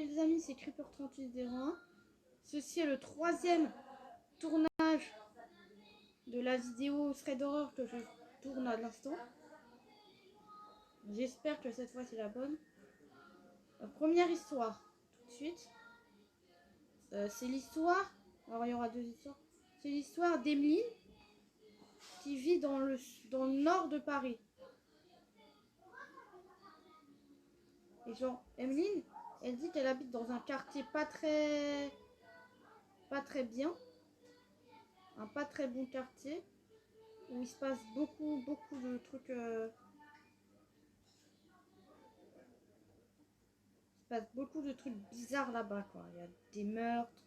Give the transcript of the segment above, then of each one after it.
les amis, c'est Creeper3801. Ceci est le 3e tournage de la vidéo Thread Horror que je tourne à l'instant. J'espère que cette fois c'est la bonne. La première histoire, tout de suite. C'est l'histoire, alors il y aura 2 histoires. C'est l'histoire d'Emeline qui vit dans le nord de Paris. Et genre, Emeline, elle dit qu'elle habite dans un quartier pas très bien, un pas très bon quartier, où il se passe beaucoup de trucs. Il se passe beaucoup de trucs bizarres là-bas, quoi. Il y a des meurtres,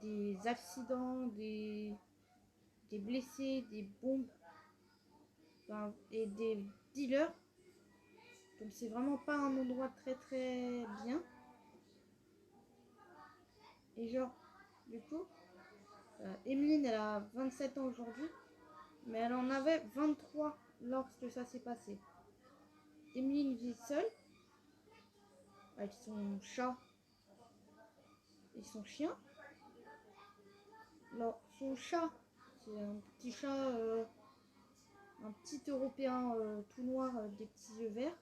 des accidents, des blessés, des bombes, enfin, et des dealers. Donc c'est vraiment pas un endroit très bien. Et genre, du coup, Emeline, elle a 27 ans aujourd'hui, mais elle en avait 23 lorsque ça s'est passé. Emeline vit seule, avec son chat et son chien. Alors, son chat, c'est un petit chat, un petit européen tout noir avec des petits yeux verts.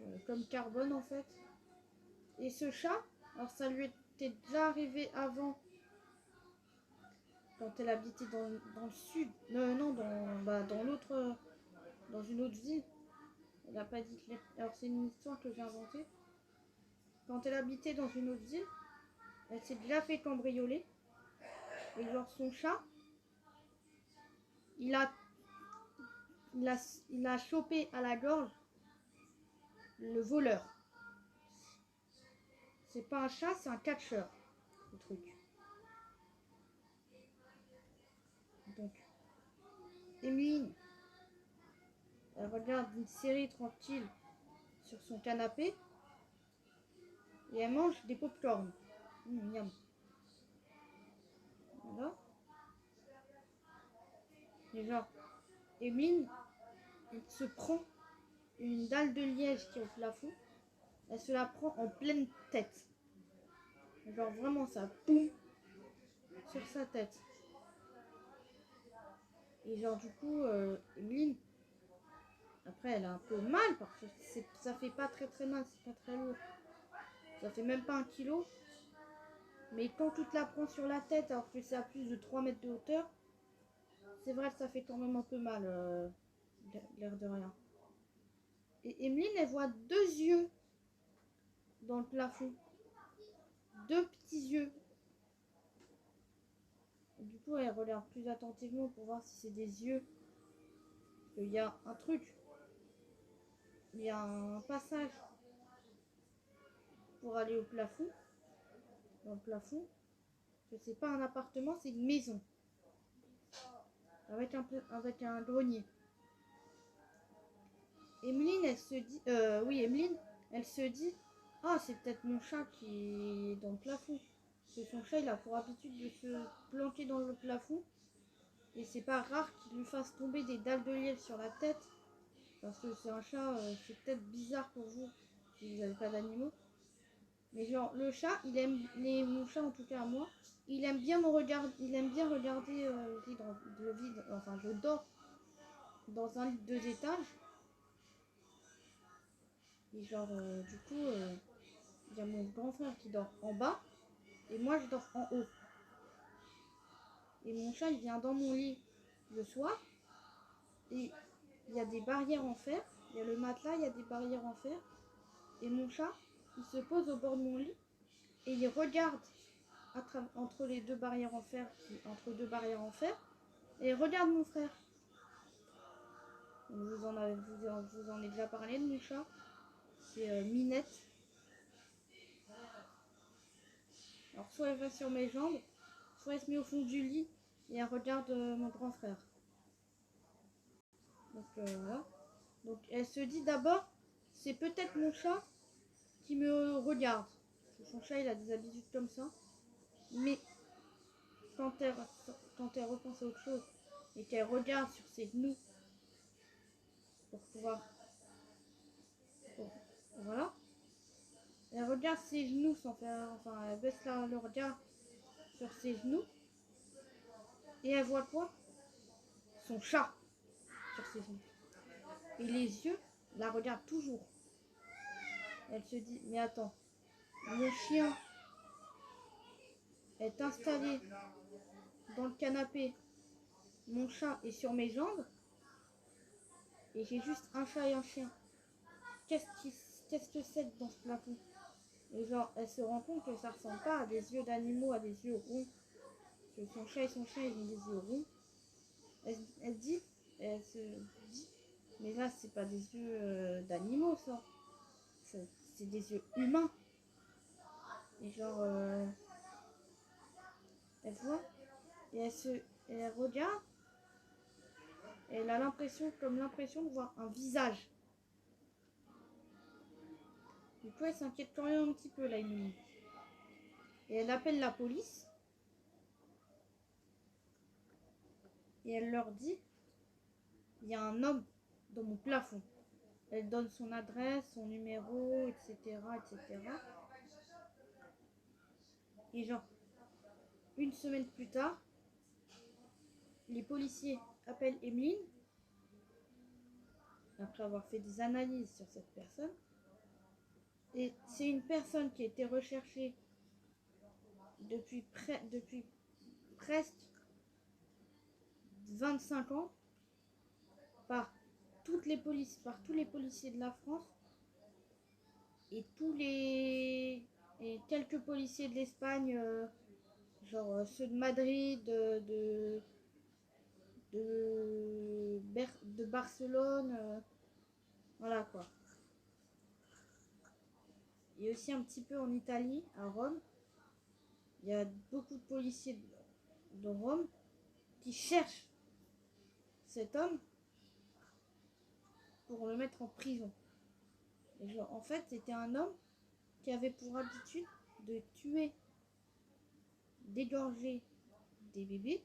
Donc, comme Carbone en fait. Et ce chat, alors ça lui était déjà arrivé avant, quand elle habitait dans le sud. Non, dans l'autre, dans une autre ville. Elle n'a pas dit que... Alors c'est une histoire que j'ai inventée. Quand elle habitait dans une autre ville, elle s'est déjà fait cambrioler. Et genre son chat, il a chopé à la gorge le voleur. C'est pas un chat, c'est un catcheur, le truc. Donc, Emeline, elle regarde une série tranquille sur son canapé et elle mange des pop-corn. Miam. Voilà. Et genre, Emeline, elle se prend une dalle de liège qui est au plafond. Elle se la prend en pleine tête. Genre vraiment ça, boum, sur sa tête. Et genre du coup, Emeline, après elle a un peu mal parce que ça fait pas très mal, c'est pas très lourd. Ça fait même pas 1 kilo. Mais quand tu te la prends sur la tête alors que c'est à plus de 3 mètres de hauteur, c'est vrai que ça fait quand même un peu mal, l'air de rien. Et Emeline, elle voit 2 yeux dans le plafond. 2 petits yeux. Et du coup, elle regarde plus attentivement pour voir si c'est des yeux. Parce qu'il y a un truc. Il y a un passage pour aller au plafond. Dans le plafond. Que c'est pas un appartement, c'est une maison. Avec un grenier. Emeline, elle se dit... Emeline, elle se dit... Ah, c'est peut-être mon chat qui est dans le plafond. Parce que son chat, il a pour habitude de se planquer dans le plafond. Et c'est pas rare qu'il lui fasse tomber des dalles de lièvre sur la tête. Parce que c'est un chat, c'est peut-être bizarre pour vous, si vous n'avez pas d'animaux. Mais genre, le chat, il aime... mon chat, en tout cas à moi, il aime bien me regarder... Il aime bien regarder le vide. Enfin, je dors dans un lit de 2 étages. Et genre, du coup, il y a mon grand frère qui dort en bas. Et moi, je dors en haut. Et mon chat, il vient dans mon lit le soir. Et il y a des barrières en fer. Il y a le matelas, il y a des barrières en fer. Et mon chat, il se pose au bord de mon lit. Et il regarde entre les 2 barrières en fer. Entre 2 barrières en fer. Et il regarde mon frère. Donc, je vous en ai déjà parlé de mon chat. C'est Minette. Alors soit elle va sur mes jambes, soit elle se met au fond du lit et elle regarde mon grand frère. Donc voilà. Donc elle se dit d'abord, c'est peut-être mon chat qui me regarde. Son chat il a des habitudes comme ça. Mais quand elle repense à autre chose et qu'elle regarde sur ses genoux pour pouvoir... voilà. Elle regarde ses genoux sans faire... Enfin, elle baisse le regard sur ses genoux. Et elle voit quoi? Son chat sur ses genoux. Et les yeux la regardent toujours. Elle se dit, mais attends, mon chien est installé dans le canapé. Mon chat est sur mes jambes. Et j'ai juste un chat et un chien. Qu'est-ce que c'est dans ce plafond? Et genre, elle se rend compte que ça ressemble pas à des yeux d'animaux, à des yeux ronds. Que son chat et son chien, ils ont des yeux ronds. Elle se dit, mais là, c'est pas des yeux d'animaux, ça. C'est des yeux humains. Et genre, elle voit, et elle regarde, et elle a l'impression de voir un visage. Du coup, elle s'inquiète quand même un petit peu, là, Émilie. Et elle appelle la police. Et elle leur dit, il y a un homme dans mon plafond. Elle donne son adresse, son numéro, etc., etc. Et genre, une semaine plus tard, les policiers appellent Emeline, après avoir fait des analyses sur cette personne. Et c'est une personne qui a été recherchée depuis presque 25 ans par tous les policiers de la France et quelques policiers de l'Espagne, genre ceux de Madrid, de Barcelone, voilà quoi. Et aussi un petit peu en Italie, à Rome. Il y a beaucoup de policiers de Rome qui cherchent cet homme pour le mettre en prison. Et genre, en fait, c'était un homme qui avait pour habitude de tuer, d'égorger des bébés.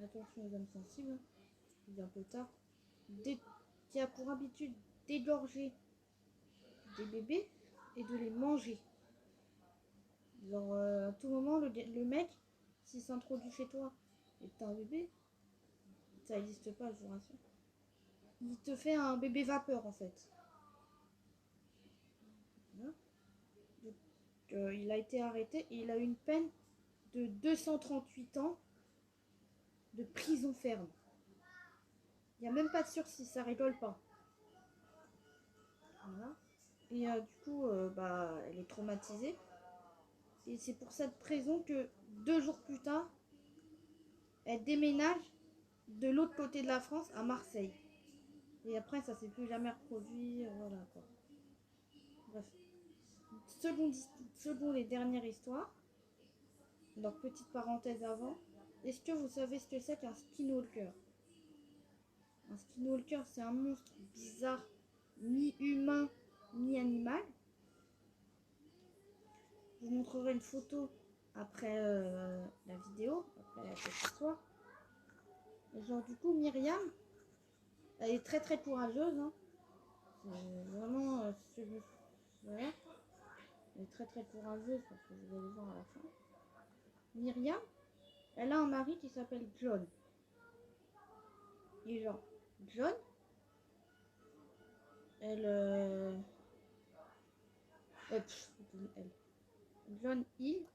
Attention aux âmes sensibles, il est un peu tard. Qui a pour habitude d'égorger des bébés et de les manger. Genre, à tout moment, le mec, s'il s'introduit chez toi et que t'as un bébé, ça n'existe pas, je vous rassure. Il te fait un bébé vapeur, en fait. Voilà. Donc, il a été arrêté et il a eu une peine de 238 ans de prison ferme. Il n'y a même pas de sursis, ça rigole pas. Voilà. Et du coup, elle est traumatisée. Et c'est pour cette raison que 2 jours plus tard, elle déménage de l'autre côté de la France à Marseille. Et après, ça s'est plus jamais reproduit. Voilà quoi. Bref. Selon les dernières histoires, donc petite parenthèse avant, est-ce que vous savez ce que c'est qu'un skinwalker? Un skinwalker, c'est un monstre bizarre, ni humain, ni animal. Je vous montrerai une photo après la vidéo, après cette histoire. Et genre du coup, Myriam, elle est très très courageuse. Hein. C'est vraiment... voilà. Elle est très très courageuse parce que vous allez voir à la fin. Myriam, elle a un mari qui s'appelle John. Et genre, John, John Hill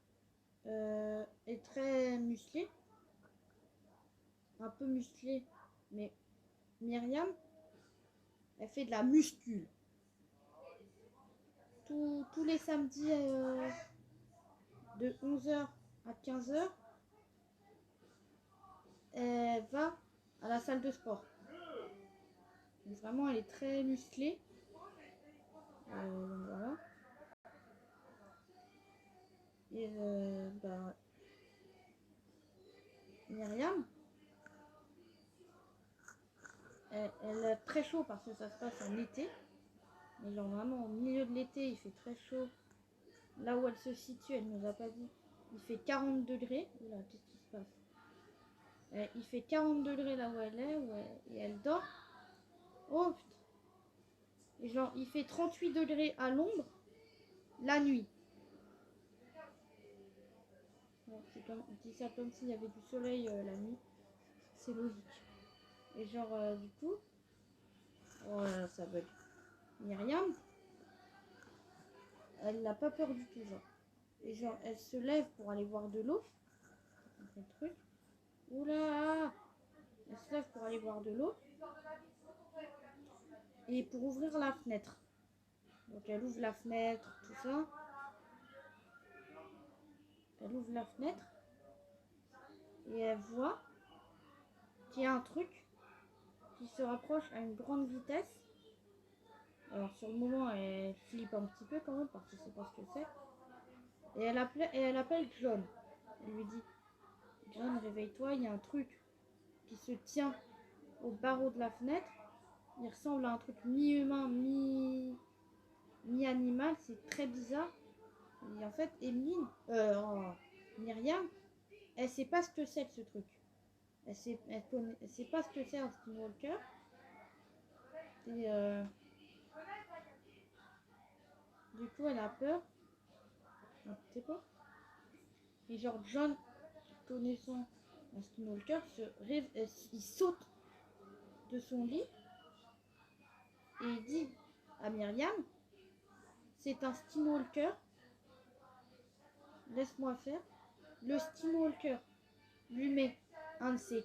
est très musclé, un peu musclé, mais Myriam, elle fait de la muscule. Tous les samedis de 11h à 15h, elle va à la salle de sport. Donc vraiment, elle est très musclée. Voilà. Et Myriam, elle a très chaud parce que ça se passe en été. Mais genre vraiment au milieu de l'été, il fait très chaud. Là où elle se situe, elle nous a pas dit. Il fait 40 degrés. Oula, qu'est-ce qui se passe? Il fait 40 degrés là où elle est, et elle dort. Oh putain. Et genre, il fait 38 degrés à l'ombre. la nuit. Bon, je dis ça comme s'il y avait du soleil la nuit. C'est logique. Et genre, du coup, oh là là, ça bug. Myriam, elle n'a pas peur du tout, genre. Et genre, elle se lève pour aller voir de l'eau. Le truc. Oula! Elle se lève pour aller voir de l'eau. Et pour ouvrir la fenêtre. Donc elle ouvre la fenêtre, tout ça. Elle ouvre la fenêtre. Et elle voit qu'il y a un truc qui se rapproche à une grande vitesse. Alors sur le moment, elle flippe un petit peu quand même parce qu'elle ne sait pas ce que c'est. Et elle appelle John. Elle lui dit, John, réveille-toi, il y a un truc qui se tient au barreau de la fenêtre. Il ressemble à un truc mi-humain, mi-animal. C'est très bizarre. Et en fait, Myriam, elle sait pas ce que c'est que ce truc. Elle sait pas ce que c'est un skinwalker. Et du coup, elle a peur. Je sais pas. Et genre, John, connaissant un skinwalker, il saute de son lit et il dit à Myriam, c'est un skinwalker, laisse-moi faire. Le skinwalker lui met un de ses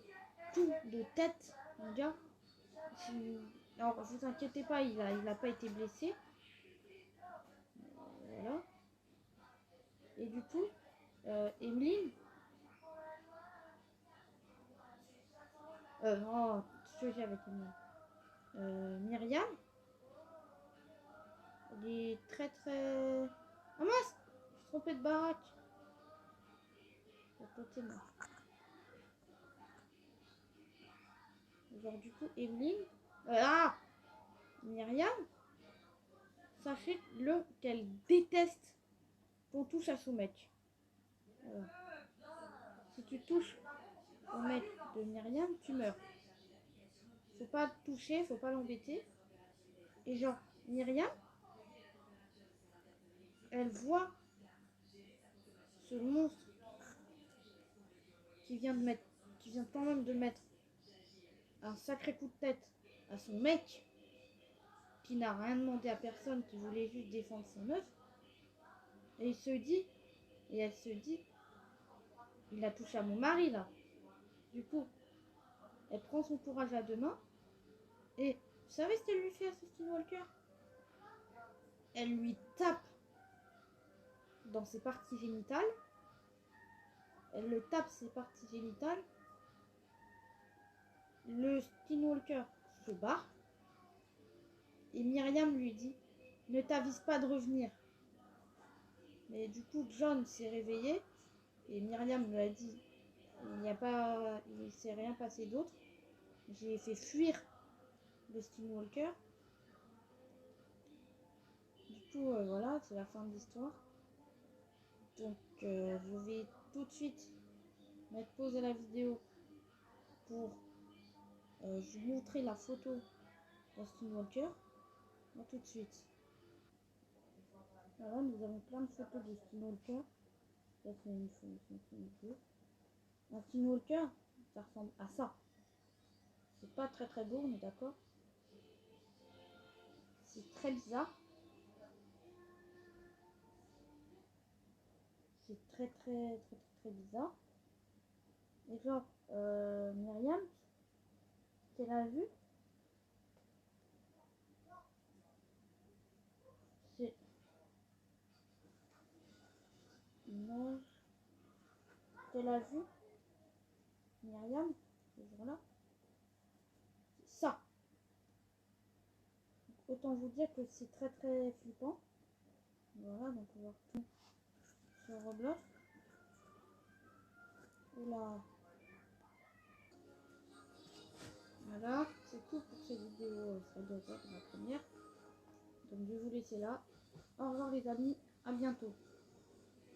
coups de tête, mon gars. Alors, vous inquiétez pas, il a pas été blessé. Voilà. Et du coup, Emeline, oh, ce que j'ai avec Emeline. Myriam, elle est très très... Ah mince, je suis trompée de baraque. Genre du coup, Emeline, Myriam, sachez-le qu'elle déteste qu'on touche à son mec. Voilà. Si tu touches au mec de Myriam, tu meurs. Faut pas le toucher, faut pas l'embêter. Et genre, Myriam, elle voit ce monstre qui vient quand même de mettre un sacré coup de tête à son mec, qui n'a rien demandé à personne, qui voulait juste défendre sa meuf. Et elle se dit, il a touché à mon mari là. Du coup, elle prend son courage à deux mains. Et vous savez ce qu'elle lui fait à ce Skinwalker? Elle lui tape dans ses parties génitales. Elle le tape ses parties génitales. Le Skinwalker se barre. Et Myriam lui dit, ne t'avise pas de revenir. Mais du coup, John s'est réveillé. Et Myriam lui a dit, il s'est rien passé d'autre. J'ai fait fuir le Skinwalker. Du coup, voilà, c'est la fin de l'histoire. Donc, je vais tout de suite mettre pause à la vidéo pour vous montrer la photo d'un Skinwalker. A tout de suite. Voilà, nous avons plein de photos de Skinwalker. Ça, c'est une photo. Un Skinwalker, ça ressemble à ça. C'est pas très très beau, on est d'accord. C'est très bizarre. C'est très très très très bizarre. Et genre, Myriam, qu'elle a vu, c'est une image qu'elle a vue, Myriam, ce jour-là. Ça. Autant vous dire que c'est très très flippant. Voilà, donc on va tout sur Roblox. Oula. Voilà, c'est tout pour cette vidéo. Ça doit être la première. Donc je vais vous laisser là. Au revoir les amis, à bientôt.